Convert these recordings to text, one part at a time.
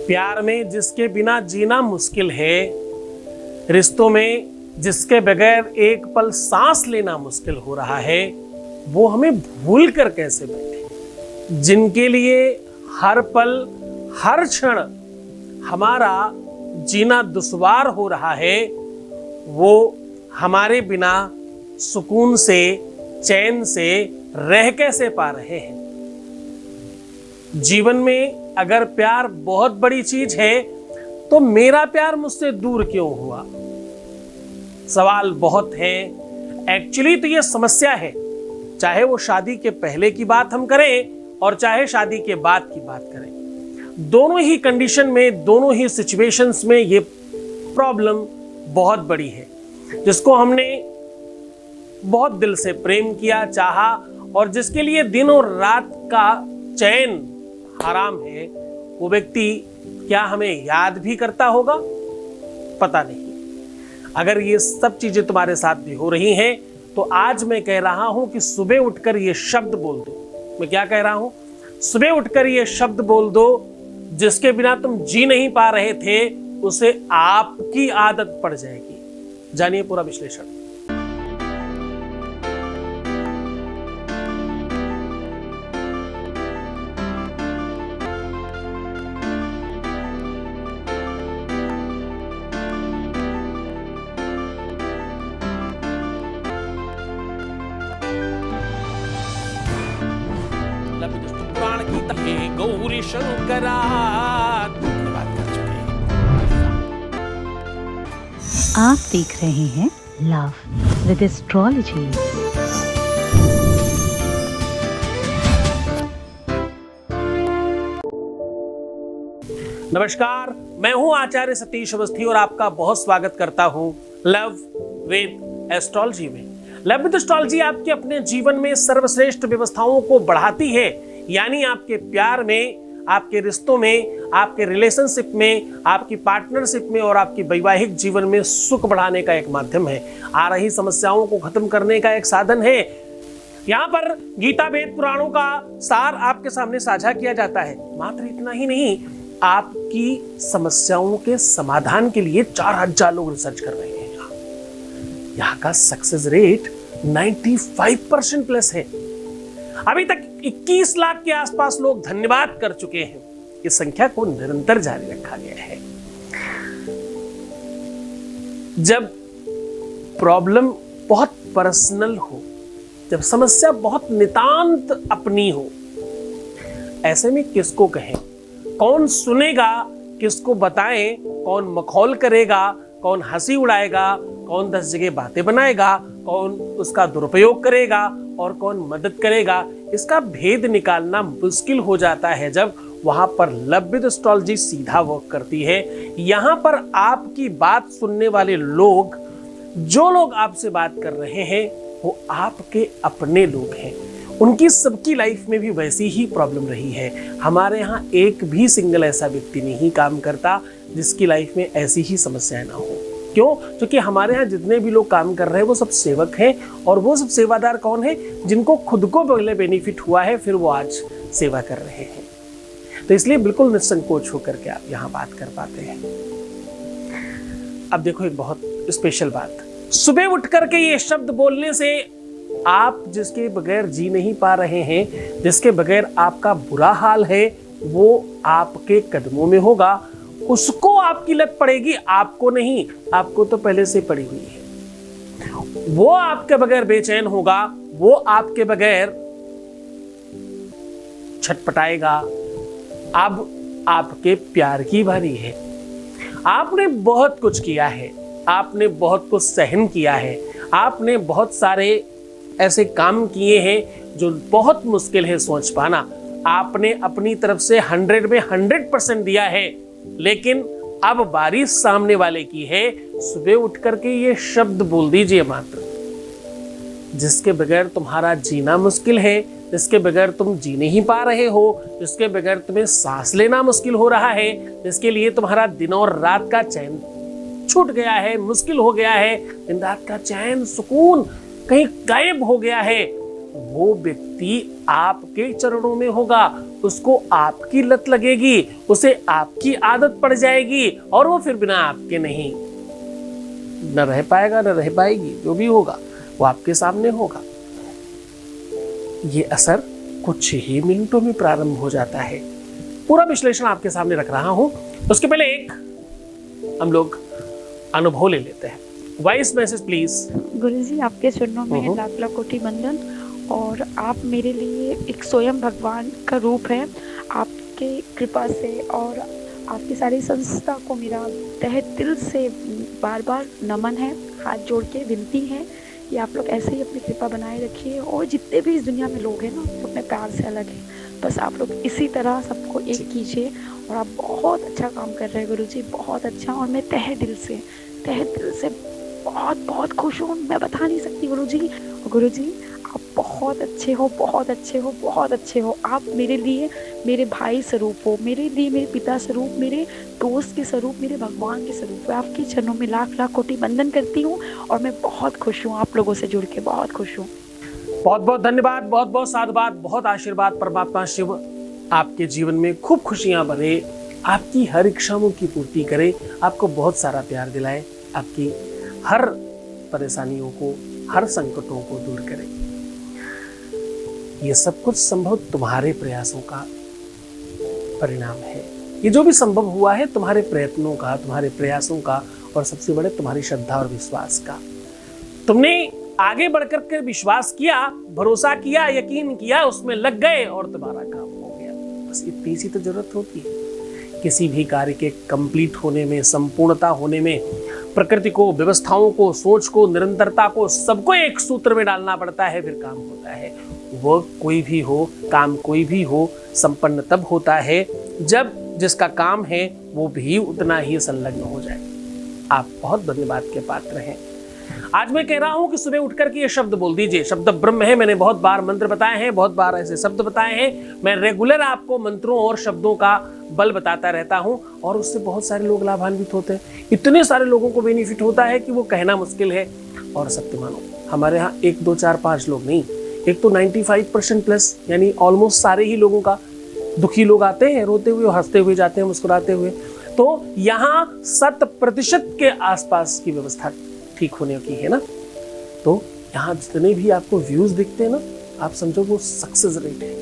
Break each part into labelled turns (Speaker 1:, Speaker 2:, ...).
Speaker 1: प्यार में जिसके बिना जीना मुश्किल है, रिश्तों में जिसके बगैर एक पल सांस लेना मुश्किल हो रहा है, वो हमें भूल कर कैसे बैठे। जिनके लिए हर पल हर क्षण हमारा जीना दुश्वार हो रहा है, वो हमारे बिना सुकून से चैन से रह कैसे पा रहे हैं। जीवन में अगर प्यार बहुत बड़ी चीज है तो मेरा प्यार मुझसे दूर क्यों हुआ? सवाल बहुत है। एक्चुअली तो ये समस्या है, चाहे वो शादी के पहले की बात हम करें और चाहे शादी के बाद की बात करें। दोनों ही कंडीशन में, दोनों ही सिचुएशंस में ये प्रॉब्लम बहुत बड़ी है। जिसको हमने बहुत दिल से प्रेम किया, चाहा और जिसके लिए दिन और रात का चैन हराम है, वो व्यक्ति क्या हमें याद भी करता होगा? पता नहीं। अगर ये सब चीजें तुम्हारे साथ भी हो रही हैं तो आज मैं कह रहा हूं कि सुबह उठकर ये शब्द बोल दो। मैं क्या कह रहा हूं? सुबह उठकर ये शब्द बोल दो, जिसके बिना तुम जी नहीं पा रहे थे उसे आपकी आदत पड़ जाएगी। जानिए पूरा विश्लेषण। पुराण की तहे गौरी शंकरा बात कर चुके हैं।
Speaker 2: आप देख रहे हैं लव विद एस्ट्रोलॉजी।
Speaker 1: नमस्कार, मैं हूं आचार्य सतीश अवस्थी और आपका बहुत स्वागत करता हूं लव विद एस्ट्रोलॉजी में। लव विद एस्ट्रोलॉजी आपके अपने जीवन में सर्वश्रेष्ठ व्यवस्थाओं को बढ़ाती है, यानी आपके प्यार में, आपके रिश्तों में, आपके रिलेशनशिप में, आपकी पार्टनरशिप में और आपके वैवाहिक जीवन में सुख बढ़ाने का एक माध्यम है। आ रही समस्याओं को खत्म करने का एक साधन है। यहाँ पर गीता वेद पुराणों का सार आपके सामने साझा किया जाता है। मात्र इतना ही नहीं, आपकी समस्याओं के समाधान के लिए 4000 लोग रिसर्च कर रहे हैं। यहाँ का सक्सेस रेट 95% प्लस है। अभी तक 21 लाख के आसपास लोग धन्यवाद कर चुके हैं। इस संख्या को निरंतर जारी रखा गया है। जब प्रॉब्लम बहुत पर्सनल हो, जब समस्या बहुत नितांत अपनी हो, ऐसे में किसको कहें, कौन सुनेगा, किसको बताएं, कौन मखौल करेगा, कौन हंसी उड़ाएगा, कौन 10 जगह बातें बनाएगा, कौन उसका दुरुपयोग करेगा और कौन मदद करेगा, इसका भेद निकालना मुश्किल हो जाता है जब वहां पर लव विद एस्ट्रोलॉजी सीधा वर्क करती है। यहां पर आपकी बात सुनने वाले लोग, जो लोग आपसे बात कर रहे हैं, वो आपके अपने लोग हैं। उनकी सबकी लाइफ में भी वैसी ही प्रॉब्लम रही है। हमारे यहाँ एक भी सिंगल ऐसा व्यक्ति नहीं काम करता जिसकी लाइफ में ऐसी ही समस्याएं ना हो। क्यों? क्योंकि हमारे यहाँ जितने भी लोग काम कर रहे हैं वो सब सेवक हैं, और वो सब सेवादार कौन है? जिनको खुद को पहले बेनिफिट हुआ है, फिर वो आज सेवा कर रहे हैं। तो इसलिए बिल्कुल निसंकोच होकर के आप यहाँ बात कर पाते हैं। अब देखो एक बहुत स्पेशल बात, सुबह उठ करके ये शब्द बोलने से आप जिसके बगैर जी नहीं पा रहे हैं, जिसके बगैर आपका बुरा हाल है, वो आपके कदमों में होगा। उसको आपकी लत पड़ेगी, आपको नहीं। आपको तो पहले से पड़ी हुई है। वो आपके बगैर बेचैन होगा, वो आपके बगैर छटपटाएगा। अब आपके प्यार की बारी है। आपने बहुत कुछ किया है, आपने बहुत कुछ सहन किया है, आपने बहुत सारे ऐसे काम किए हैं जो बहुत मुश्किल है सोच पाना। आपने अपनी तरफ से 100 में 100% दिया है, लेकिन अब बारी सामने वाले की है। सुबह उठ करके ये शब्द बोल दीजिए मात्र, जिसके बगैर तुम्हारा जीना मुश्किल है, जिसके बगैर तुम जी नहीं पा रहे हो, जिसके बगैर तुम्हें सांस लेना मुश्किल हो रहा है, जिसके लिए तुम्हारा दिन और रात का चैन छूट गया है, मुश्किल हो गया है, दिन रात का चैन सुकून कहीं गायब हो गया है। वो व्यक्ति आपके चरणों में होगा, उसको आपकी लत लगेगी, उसे आपकी आदत पड़ जाएगी और वो फिर बिना आपके नहीं न रह पाएगा न रह पाएगी। जो भी होगा वो आपके सामने होगा। ये असर कुछ ही मिनटों में प्रारंभ हो जाता है। पूरा विश्लेषण आपके सामने रख रहा हूं, उसके पहले एक हम लोग अनुभव ले लेते हैं। Voice message please.
Speaker 3: गुरुजी, आपके चरणों में लाख लाख कोटि वंदन। और आप मेरे लिए एक स्वयं भगवान का रूप है। आपके कृपा से और आपकी सारी संस्था को मेरा तहे दिल से बार बार नमन है, हाथ जोड़ के विनती है कि आप लोग ऐसे ही अपनी कृपा बनाए रखिए। और जितने भी इस दुनिया में लोग हैं ना, वो अपने प्यार से अलग हैं, बस आप लोग इसी तरह सबको एक कीजिए। और आप बहुत अच्छा काम कर रहे हैं गुरुजी, बहुत अच्छा। और मैं तहे दिल से बहुत बहुत खुश हूँ, मैं बता नहीं सकती गुरुजी। गुरुजी, आप बहुत अच्छे हो, बहुत अच्छे हो, बहुत अच्छे हो। आप मेरे लिए मेरे भाई स्वरूप हो, मेरे लिए मेरे पिता स्वरूप, मेरे दोस्त के स्वरूप, मेरे भगवान के स्वरूप। मैं आपके चरणों में लाख लाख कोटि वंदन करती हूँ और मैं बहुत खुश हूँ, आप लोगों से जुड़ के बहुत खुश हूँ।
Speaker 1: बहुत बहुत धन्यवाद, बहुत बहुत साधुवाद, बहुत आशीर्वाद। परमात्मा शिव आपके जीवन में खूब खुशियां भरे, आपकी हर इच्छाओं की पूर्ति करे, आपको बहुत सारा प्यार दिलाए, आपकी हर परेशानियों को, हर संकटों को दूर करे। ये सब कुछ संभव तुम्हारे प्रयासों का परिणाम है। ये जो भी संभव हुआ है तुम्हारे प्रयत्नों का, तुम्हारे प्रयासों का, और सबसे बड़े तुम्हारी श्रद्धा और विश्वास का। तुमने आगे बढ़कर के विश्वास किया, भरोसा किया, यकीन किया, उसमें लग गए और तुम्हारा काम हो गया। बस इतनी सी तो जरूरत होती है। किसी भी कार्य के कंप्लीट होने में, संपूर्णता होने में प्रकृति को, व्यवस्थाओं को, सोच को, निरंतरता को, सबको एक सूत्र में डालना पड़ता है, फिर काम होता है। वो कोई भी हो, काम कोई भी हो, संपन्न तब होता है जब जिसका काम है वो भी उतना ही संलग्न हो जाए। आप बहुत धन्यवाद के पात्र हैं। आज मैं कह रहा हूं कि सुबह उठकर के ये शब्द बोल दीजिए। शब्द ब्रह्म है। मैंने बहुत बार मंत्र बताए हैं, बहुत बार ऐसे शब्द बताए हैं। मैं रेगुलर आपको मंत्रों और शब्दों का बल बताता रहता हूं और उससे बहुत सारे लोग लाभान्वित होते हैं। इतने सारे लोगों को बेनिफिट होता है कि वो कहना मुश्किल है। और सत्य मानो, हमारे यहाँ 1 2 4 5 लोग नहीं, एक तो 95% प्लस, यानी ऑलमोस्ट सारे ही लोगों का। दुखी लोग आते हैं रोते हुए, हंसते हुए जाते हैं, मुस्कुराते हुए। तो यहाँ 100% के आसपास की व्यवस्था ठीक होने की है ना। तो यहाँ जितने भी आपको व्यूज दिखते हैं ना, आप समझो वो सक्सेस रेट है।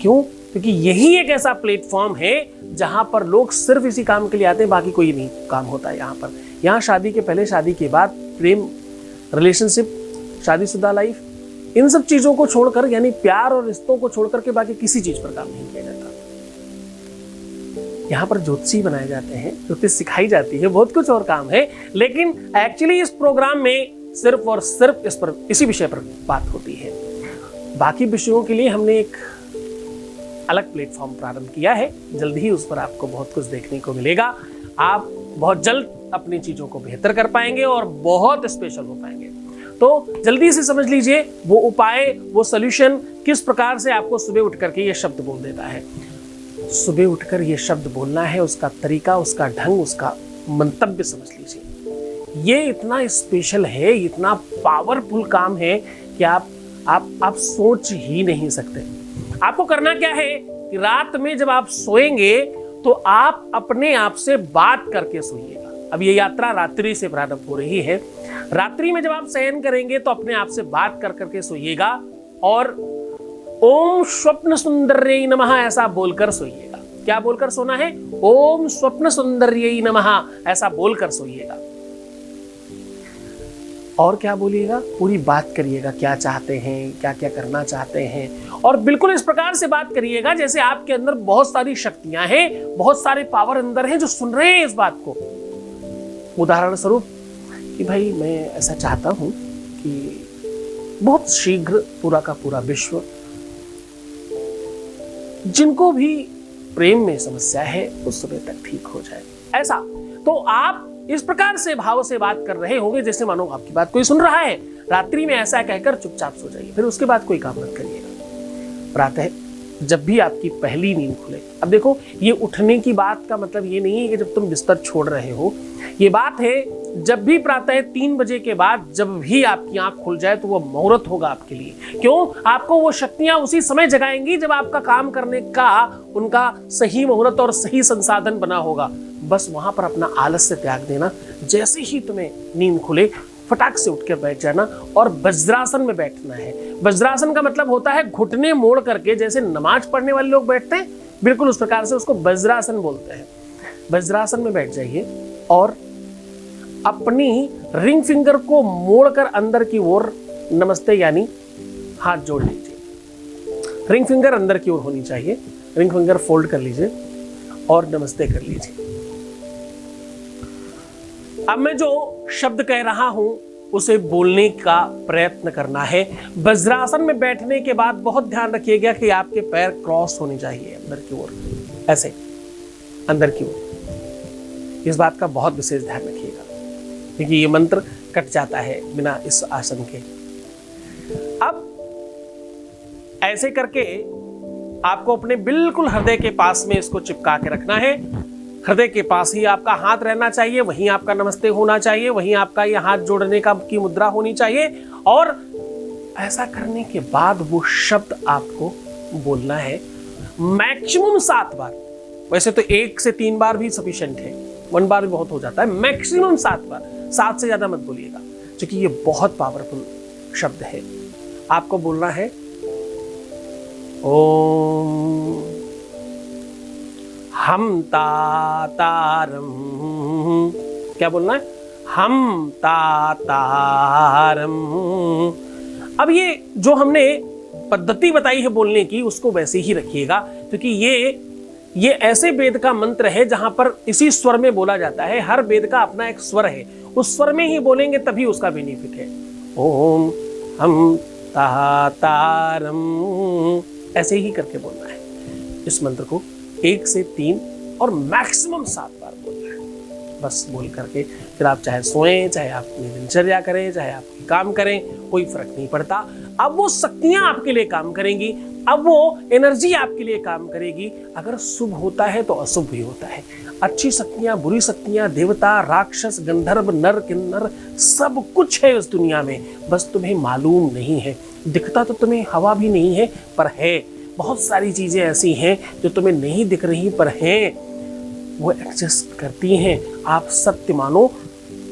Speaker 1: क्यों? क्योंकि यही एक ऐसा प्लेटफॉर्म है जहां पर लोग सिर्फ इसी काम के लिए आते हैं, बाकी कोई नहीं काम होता है यहाँ पर। यहाँ शादी के पहले, शादी के बाद, प्रेम, रिलेशनशिप, शादीशुदा लाइफ, इन सब चीजों को छोड़कर, यानी प्यार और रिश्तों को छोड़कर के बाकी किसी चीज पर काम नहीं किया जाता। यहाँ पर ज्योतिषी बनाए जाते हैं, ज्योतिष सिखाई जाती है, बहुत कुछ और काम है। लेकिन एक्चुअली इस प्रोग्राम में सिर्फ और सिर्फ इसी विषय पर बात होती है। बाकी विषयों के लिए हमने एक अलग प्लेटफॉर्म प्रारंभ किया है। जल्द ही उस पर आपको बहुत कुछ देखने को मिलेगा। आप बहुत जल्द अपनी चीजों को बेहतर कर पाएंगे और बहुत स्पेशल हो पाएंगे। तो जल्दी से समझ लीजिए वो उपाय, वो सॉल्यूशन किस प्रकार से आपको सुबह उठ करके ये शब्द बोल देता है। सुबह उठकर ये शब्द बोलना है, उसका तरीका, उसका ढंग, उसका मंतव्य समझ लीजिए। ये इतना स्पेशल है, इतना पावरफुल काम है कि आप सोच ही नहीं सकते। आपको करना क्या है कि रात में जब आप सोएंगे तो आप अपने आप से बात करके सोइएगा। अब ये यात्रा रात्रि से प्रारंभ हो रही है। रात्रि में जब आप शयन करेंगे तो अपने आप से बात कर करके सोइएगा और ओम स्वप्न सुंदर्यै नमः ऐसा बोलकर सोइएगा। क्या बोलकर सोना है? ओम स्वप्न सुंदर्यै नमः ऐसा बोलकर सोइएगा। और क्या बोलिएगा? पूरी बात करिएगा, क्या चाहते हैं, क्या क्या करना चाहते हैं, और बिल्कुल इस प्रकार से बात करिएगा जैसे आपके अंदर बहुत सारी शक्तियां हैं, बहुत सारे पावर अंदर हैं जो सुन रहे हैं इस बात को। उदाहरण स्वरूप कि भाई मैं ऐसा चाहता हूं कि बहुत शीघ्र पूरा का पूरा विश्व, जिनको भी प्रेम में समस्या है, उस समय तक ठीक हो जाए। ऐसा तो आप इस प्रकार से भाव से बात कर रहे होंगे जैसे मानो आपकी बात कोई सुन रहा है। रात्रि में ऐसा कहकर चुपचाप सो जाइए, फिर उसके बाद कोई काम मत करिएगा। प्रातः जब भी आपकी पहली नींद खुले, अब देखो ये उठने की बात का मतलब ये नहीं है कि जब तुम बिस्तर छोड़ रहे हो, ये बात है जब भी प्रातः 3 बजे के बाद जब भी आपकी आंख खुल जाए तो वो मुहूर्त होगा आपके लिए। क्यों? आपको वो शक्तियां उसी समय जगाएंगी जब आपका काम करने का उनका सही मुहूर्त और सही संसाधन बना होगा। बस वहां पर अपना आलस्य त्याग देना। जैसे ही तुम्हें नींद खुले फटाक से उठ के बैठ जाना और वज्रासन में बैठना है। वज्रासन का मतलब होता है घुटने मोड़ करके, जैसे नमाज पढ़ने वाले लोग बैठते हैं बिल्कुल उस प्रकार से उसको वज्रासन बोलते हैं। वज्रासन में बैठ जाइए और अपनी रिंग फिंगर को मोड़कर अंदर की ओर नमस्ते यानी हाथ जोड़ लीजिए। रिंग फिंगर अंदर की ओर होनी चाहिए। रिंग फिंगर फोल्ड कर लीजिए और नमस्ते कर लीजिए। अब मैं जो शब्द कह रहा हूं उसे बोलने का प्रयत्न करना है। वज्रासन में बैठने के बाद बहुत ध्यान रखिएगा कि आपके पैर क्रॉस होने चाहिए अंदर की ओर, ऐसे अंदर की ओर। इस बात का बहुत विशेष ध्यान रखिएगा क्योंकि ये मंत्र कट जाता है बिना इस आसन के। अब ऐसे करके आपको अपने बिल्कुल हृदय के पास में इसको चिपका के रखना है। हृदय के पास ही आपका हाथ रहना चाहिए, वहीं आपका नमस्ते होना चाहिए, वहीं आपका ये हाथ जोड़ने का की मुद्रा होनी चाहिए। और ऐसा करने के बाद वो शब्द आपको बोलना है मैक्सिमम 7 बार। वैसे तो 1 से 3 बार भी सफिशिएंट है, 1 बार भी बहुत हो जाता है। मैक्सिमम 7 बार, 7 से ज्यादा मत बोलिएगा क्योंकि ये बहुत पावरफुल शब्द है। आपको बोलना है ओम हम तातारम। क्या बोलना है? हम तातारम। अब ये जो हमने पद्धति बताई है बोलने की उसको वैसे ही रखिएगा क्योंकि ये ऐसे वेद का मंत्र है जहां पर इसी स्वर में बोला जाता है। हर वेद का अपना एक स्वर है, उस स्वर में ही बोलेंगे तभी उसका बेनिफिट है। ओम हम तातारम, ऐसे ही करके बोलना है इस मंत्र को। 1 से 3 और मैक्सिमम 7 बार बोलना है। बस बोल करके फिर आप चाहे सोएं, चाहे आप अपनी दिनचर्या करें, चाहे आप काम करें, कोई फर्क नहीं पड़ता। अब वो शक्तियां आपके लिए काम करेंगी, अब वो एनर्जी आपके लिए काम करेगी। अगर शुभ होता है तो अशुभ भी होता है। अच्छी शक्तियां, बुरी शक्तियां, देवता, राक्षस, गंधर्व, नर, किन्नर, सब कुछ है इस दुनिया में, बस तुम्हें मालूम नहीं है। दिखता तो तुम्हें हवा भी नहीं है पर है। बहुत सारी चीजें ऐसी हैं जो तुम्हें नहीं दिख रही पर हैं, वो एग्जिस्ट करती हैं। आप सत्य मानो।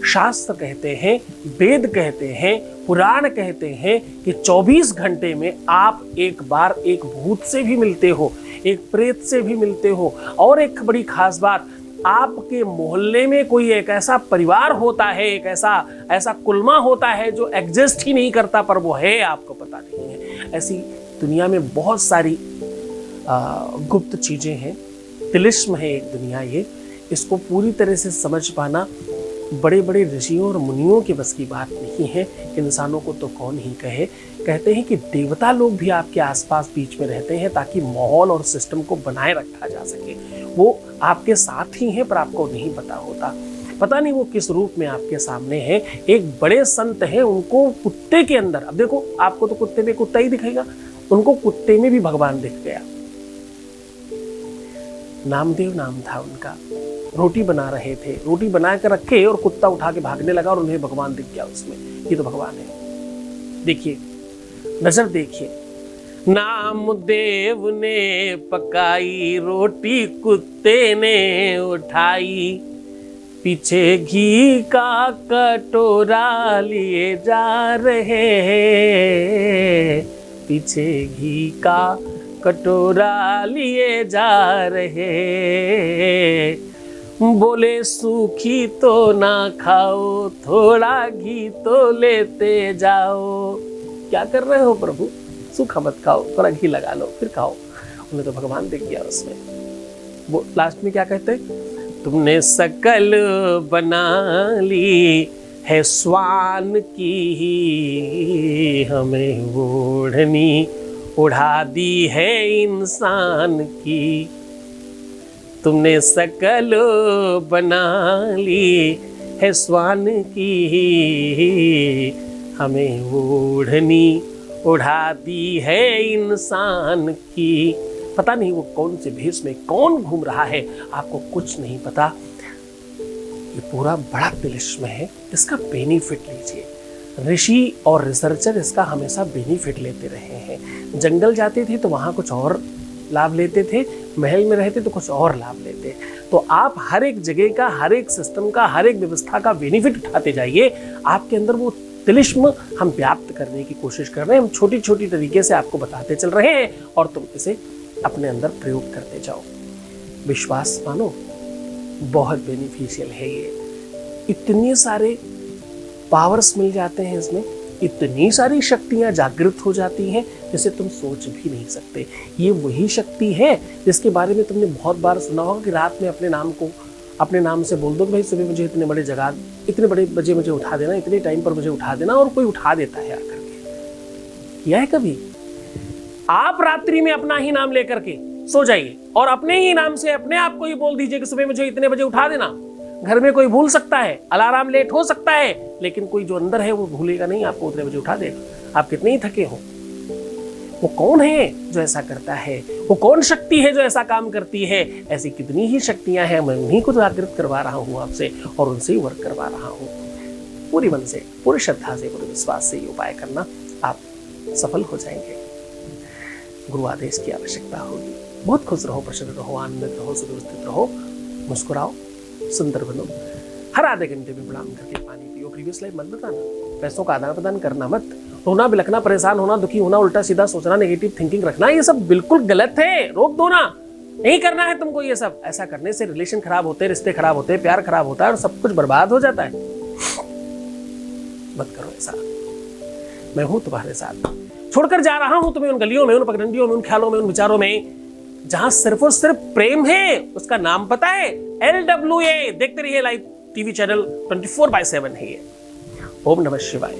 Speaker 1: शास्त्र कहते हैं, वेद कहते हैं, पुराण कहते हैं कि 24 घंटे में आप एक बार एक भूत से भी मिलते हो, एक प्रेत से भी मिलते हो। और एक बड़ी खास बात, आपके मोहल्ले में कोई एक ऐसा परिवार होता है, एक ऐसा कुलमा होता है जो एग्जिस्ट ही नहीं करता पर वो है, आपको पता नहीं है। ऐसी दुनिया में बहुत सारी गुप्त चीजें हैं, तिलिस्म है एक दुनिया ये। इसको पूरी तरह से समझ पाना बड़े बड़े ऋषियों और मुनियों के बस की बात नहीं है, इंसानों को तो कौन ही कहे। कहते हैं कि देवता लोग भी आपके आसपास बीच में रहते हैं ताकि माहौल और सिस्टम को बनाए रखा जा सके। वो आपके साथ ही हैं पर आपको नहीं पता होता। पता नहीं वो किस रूप में आपके सामने है। एक बड़े संत हैं, उनको कुत्ते के अंदर, अब देखो आपको तो कुत्ते में कुत्ता ही दिखेगा, उनको कुत्ते में भी भगवान दिख गया। नामदेव नाम था उनका। रोटी बना रहे थे, रोटी बना कर रखे और कुत्ता उठा के भागने लगा और उन्हें भगवान दिख गया उसमें। ये तो भगवान है। देखिए, नजर देखिए। नामदेव ने पकाई रोटी, कुत्ते ने उठाई, पीछे घी का कटोरा लिए जा रहे हैं, पीछे घी का कटोरा लिए जा रहे। बोले सूखी तो ना खाओ, थोड़ा घी तो लेते जाओ। क्या कर रहे हो प्रभु? सूखा मत खाओ, थोड़ा घी लगा लो फिर खाओ। उन्हें तो भगवान दिख गया उसमें। वो लास्ट में क्या कहते? तुमने सकल बना ली है स्वान की, हमें ओढ़नी उड़ा दी है इंसान की। तुमने सकल बना ली है स्वान की, हमें ओढ़नी उड़ा दी है इंसान की। पता नहीं वो कौन से भेष में कौन घूम रहा है, आपको कुछ नहीं पता। ये पूरा बड़ा तिलिस्म है, इसका बेनिफिट लीजिए। ऋषि और रिसर्चर इसका हमेशा बेनिफिट लेते रहे हैं। जंगल जाते थे तो वहाँ कुछ और लाभ लेते थे, महल में रहते तो कुछ और लाभ लेते। तो आप हर एक जगह का, हर एक सिस्टम का, हर एक व्यवस्था का बेनिफिट उठाते जाइए। आपके अंदर वो तिलिस्म हम व्याप्त करने की कोशिश कर रहे हैं। हम छोटी छोटी तरीके से आपको बताते चल रहे हैं और तुम इसे अपने अंदर प्रयोग करते जाओ। विश्वास मानो, बहुत बेनिफिशियल है ये। इतने सारे पावर्स मिल जाते हैं इसमें, इतनी सारी शक्तियां जागृत हो जाती हैं जिसे तुम सोच भी नहीं सकते। ये वही शक्ति है जिसके बारे में तुमने बहुत बार सुना होगा कि रात में अपने नाम से बोल दो कि भाई सुबह मुझे इतने बड़े बजे मुझे उठा देना, इतने टाइम पर मुझे उठा देना, और कोई उठा देता है आकर के। किया है कभी? आप रात्रि में अपना ही नाम लेकर के सो जाइए और अपने ही नाम से अपने आप को ही बोल दीजिए कि सुबह मुझे इतने बजे उठा देना। घर में कोई भूल सकता है, अलार्म लेट हो सकता है, लेकिन कोई जो अंदर है वो भूलेगा नहीं, आपको उतने बजे उठा देगा। आप कितने ही थके हो। वो कौन है जो ऐसा करता है? वो कौन शक्ति है जो ऐसा काम करती है? ऐसी कितनी ही शक्तियां हैं, मैं उन्हीं को जागृत करवा रहा हूं आपसे और उनसे ही वर्क करवा रहा हूं। पूरी मन से, पूरी श्रद्धा से, पूरे विश्वास से ये उपाय करना, आप सफल हो जाएंगे। गुरु आदेश की आवश्यकता होगी। बहुत खुश रहो, प्रसन्न रहो, आनंदित रहो, सुव्यवस्थित रहो, मुस्कुराओ, सुंदर बनो। हर आधे घंटे में प्रणाम करके पानी पियो। प्रीवियस लाइफ मत बताना, पैसों का आदान प्रदान करना मत, रोना बिलखना, परेशान होना, दुखी होना, उल्टा सीधा सोचना, नेगेटिव थिंकिंग रखना, ये सब बिल्कुल गलत है। रोक दो ना, नहीं करना है तुमको ये सब। ऐसा करने से रिलेशन खराब होते, रिश्ते खराब होते, प्यार खराब होता है और सब कुछ बर्बाद हो जाता है। मत करो ऐसा। मैं हूं तुम्हारे साथ, छोड़कर जा रहा हूं तुम्हें उन गलियों में, उन पगडंडियों में, उन ख्यालों में, उन विचारों में जहां सिर्फ और सिर्फ प्रेम है। उसका नाम पता है? LWA। देखते रहिए लाइव टीवी चैनल 24/7 है ये। ओम नमः शिवाय।